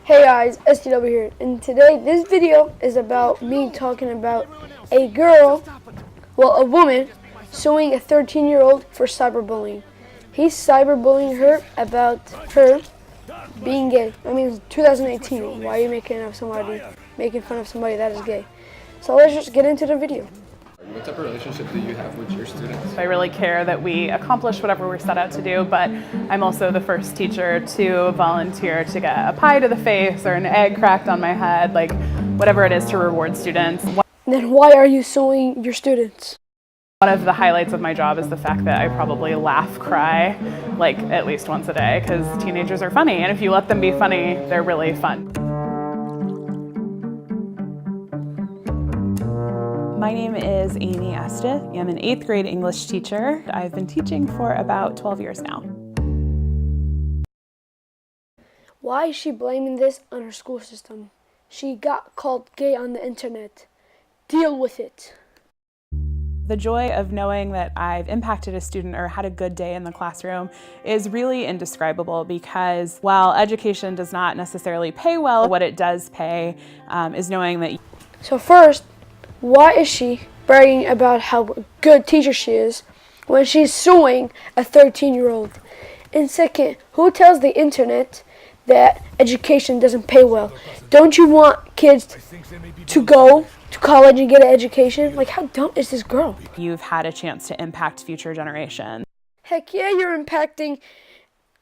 Hey guys, STW here, and today this video is about me talking about a girl, a woman, suing a 13-year-old for cyberbullying. He's cyberbullying her about her being gay. I mean, it's 2018. Why are you making fun of somebody that is gay? So let's just get into the video. What type of relationship do you have with your students? I really care that we accomplish whatever we're set out to do, but I'm also the first teacher to volunteer to get a pie to the face or an egg cracked on my head, like whatever it is to reward students. Then why are you suing your students? One of the highlights of my job is the fact that I probably laugh, cry, like at least once a day, because teenagers are funny, and if you let them be funny, they're really fun. My name is Amy Estes. I'm an 8th grade English teacher. I've been teaching for about 12 years now. Why is she blaming this on her school system? She got called gay on the internet. Deal with it. The joy of knowing that I've impacted a student or had a good day in the classroom is really indescribable, because while education does not necessarily pay well, what it does pay is knowing that. So first, why is she bragging about how good teacher she is when she's suing a 13-year-old? And second, who tells the internet that education doesn't pay well? Don't you want kids to go to college and get an education? Like, how dumb is this girl? You've had a chance to impact future generations. Heck yeah, you're impacting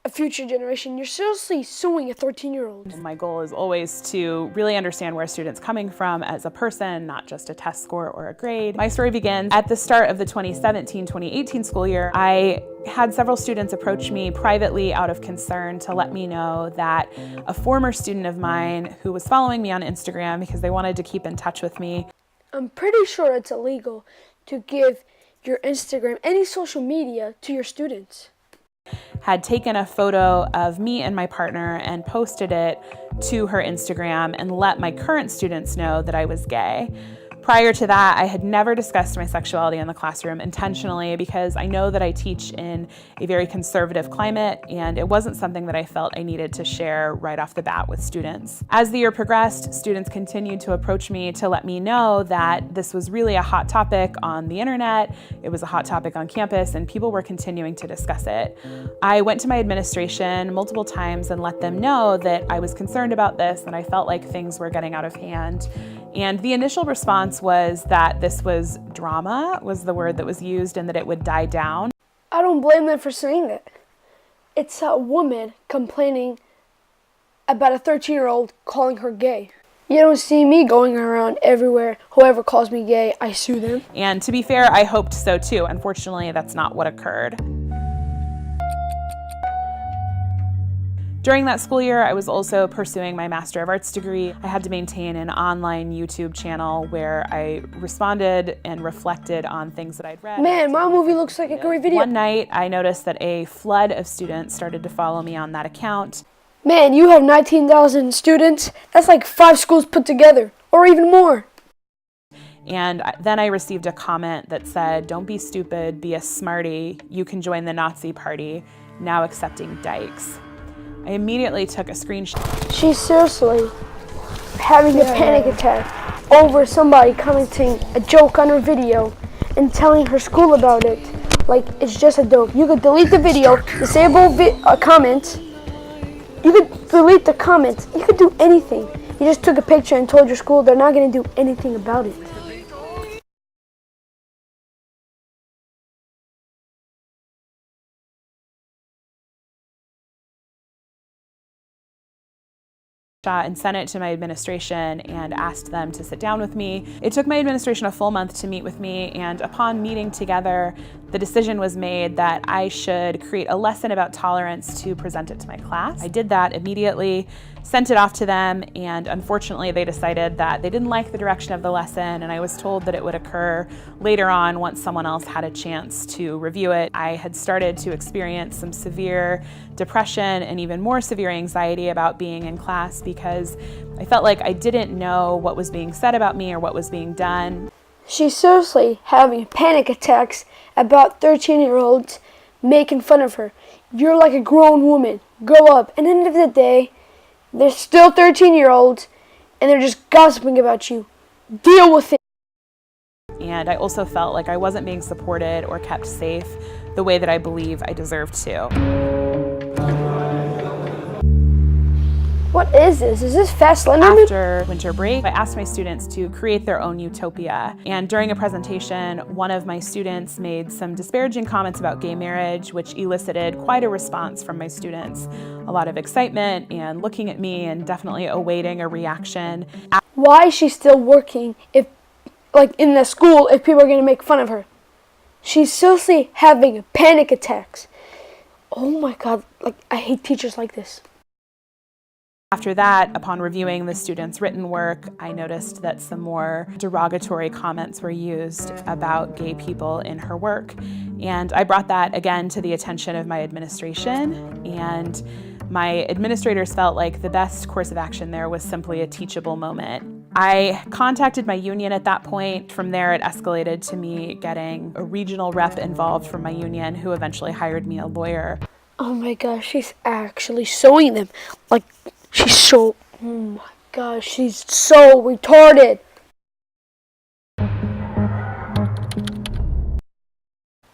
a future generation. You're seriously suing a 13-year-old. My goal is always to really understand where a student's coming from as a person, not just a test score or a grade. My story begins at the start of the 2017-2018 school year. I had several students approach me privately out of concern to let me know that a former student of mine who was following me on Instagram because they wanted to keep in touch with me. I'm pretty sure it's illegal to give your Instagram, any social media, to your students. Had taken a photo of me and my partner and posted it to her Instagram and let my current students know that I was gay. Prior to that, I had never discussed my sexuality in the classroom intentionally, because I know that I teach in a very conservative climate, and it wasn't something that I felt I needed to share right off the bat with students. As the year progressed, students continued to approach me to let me know that this was really a hot topic on the internet, it was a hot topic on campus, and people were continuing to discuss it. I went to my administration multiple times and let them know that I was concerned about this and I felt like things were getting out of hand. And the initial response was that this was drama, was the word that was used, and that it would die down. I don't blame them for saying that. It's a woman complaining about a 13-year-old calling her gay. You don't see me going around everywhere. Whoever calls me gay, I sue them. And to be fair, I hoped so too. Unfortunately, that's not what occurred. During that school year, I was also pursuing my Master of Arts degree. I had to maintain an online YouTube channel where I responded and reflected on things that I'd read. Man, my movie looks like a great video. One night, I noticed that a flood of students started to follow me on that account. Man, you have 19,000 students. That's like 5 schools put together, or even more. And then I received a comment that said, "Don't be stupid, be a smarty. You can join the Nazi party, now accepting dykes." I immediately took a screenshot. She's seriously having a panic attack over somebody commenting a joke on her video and telling her school about it. Like, it's just a joke. You could delete the video, disable a comment. You could delete the comment. You could do anything. You just took a picture and told your school they're not going to do anything about it. And sent it to my administration and asked them to sit down with me. It took my administration a full month to meet with me, and upon meeting together, the decision was made that I should create a lesson about tolerance to present it to my class. I did that immediately, sent it off to them, and unfortunately they decided that they didn't like the direction of the lesson, and I was told that it would occur later on once someone else had a chance to review it. I had started to experience some severe depression and even more severe anxiety about being in class, because I felt like I didn't know what was being said about me or what was being done. She's seriously having panic attacks about They're still 13-year-olds, and they're just gossiping about you. Deal with it. And I also felt like I wasn't being supported or kept safe the way that I believe I deserved to. What is this? Is this Fast Slender? After winter break, I asked my students to create their own utopia. And during a presentation, one of my students made some disparaging comments about gay marriage, which elicited quite a response from my students. A lot of excitement and looking at me and definitely awaiting a reaction. Why is she still working if, like, in the school if people are going to make fun of her? She's seriously having panic attacks. Oh my God, like, I hate teachers like this. After that, upon reviewing the students' written work, I noticed that some more derogatory comments were used about gay people in her work. And I brought that again to the attention of my administration, and my administrators felt like the best course of action there was simply a teachable moment. I contacted my union at that point. From there, it escalated to me getting a regional rep involved from my union, who eventually hired me a lawyer. Oh my gosh, she's actually suing them. Like, she's so, oh my gosh, she's so retarded.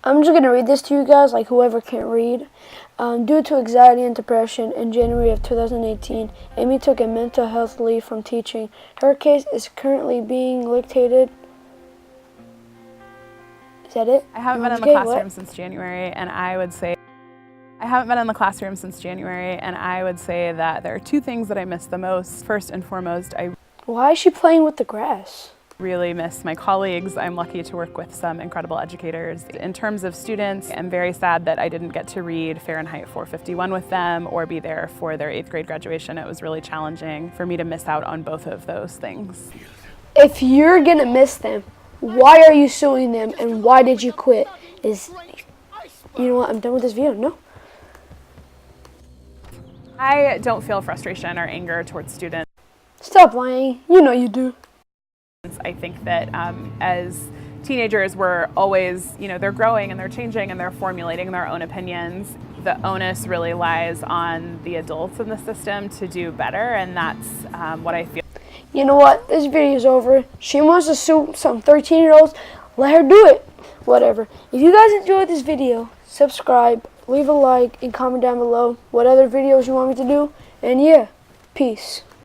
I'm just going to read this to you guys, like whoever can't read. Due to anxiety and depression, in January of 2018, Amy took a mental health leave from teaching. Her case is currently being litigated. Is that it? I haven't been in the classroom since January, and I would say that there are two things that I miss the most. First and foremost, I Why is she playing with the grass? really miss my colleagues. I'm lucky to work with some incredible educators. In terms of students, I'm very sad that I didn't get to read Fahrenheit 451 with them or be there for their 8th grade graduation. It was really challenging for me to miss out on both of those things. If you're gonna miss them, why are you suing them and why did you quit? You know what, I'm done with this video, no? I don't feel frustration or anger towards students. Stop lying, you know you do. I think that as teenagers, we're always, they're growing and they're changing and they're formulating their own opinions. The onus really lies on the adults in the system to do better, and that's what I feel. You know what, this video is over. She wants to sue some 13-year-olds, let her do it. Whatever. If you guys enjoyed this video, subscribe, leave a like, and comment down below what other videos you want me to do. And yeah, peace.